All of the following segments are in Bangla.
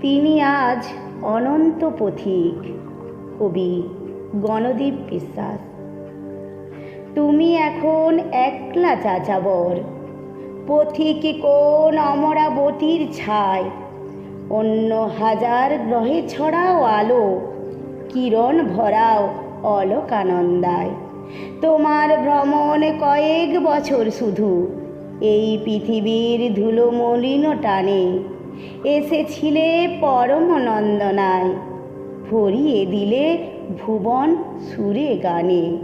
তিনি আজ অনন্ত পথিক। কবি গণদীপ বিশ্বাস। তুমি এখন একলা যাযাবর, পথিক কোন অমরাবতীর ছায়। অন্য হাজার গ্রহে ছড়াও আলো, কিরণ ভরাও অলোকানন্দায়। তোমার ভ্রমণ কয়েক বছর শুধু, এই পৃথিবীর ধুলোমলিন টানে। এসেছিলে পরম নন্দনায়, ভরিয়ে দিলে ভুবন সুরে গানে।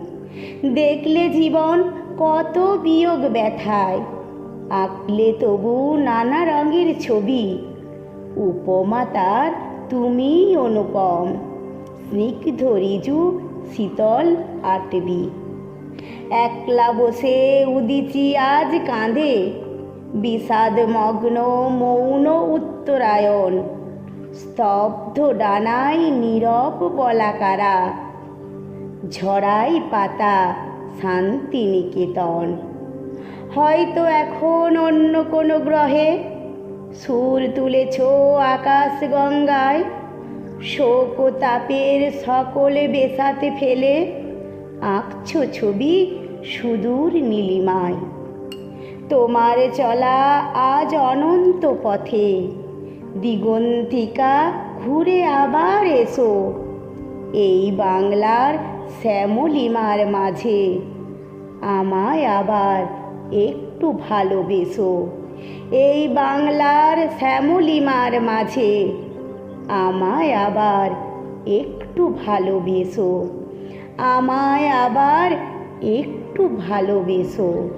দেখলে জীবন কত বিয়োগ ব্যথায়, আঁকলে তবু নানা রঙের ছবি। উপমা তার তুমিই অনুপম, স্নিগ্ধ ঋজু শীতল আটবি। একলা বসে উদিচি আজ কাঁধে, বিষাদমগ্ন মৌন উত্তরায়ণ। স্তব্ধ ডানায় নীরব বলাকারা, ঝরাই পাতা শান্তিনিকেতন। হয়তো এখন অন্য কোনো গ্রহে সুর তুলেছ আকাশ গঙ্গায়। শোক ও তাপের সকলে বেসাতে ফেলে, আঁকছ ছবি সুদূর নীলিমায়। তোমার চলা আজ অনন্ত পথে, দিগন্তিকা ঘুরে আবার এসো। এই বাংলার শ্যামলিমার মাঝে আমায় আবার একটু ভালোবেসো। এই বাংলার শ্যামলিমার মাঝে আমায় আবার একটু ভালোবেসো। আমায় আবার একটু ভালোবেসো।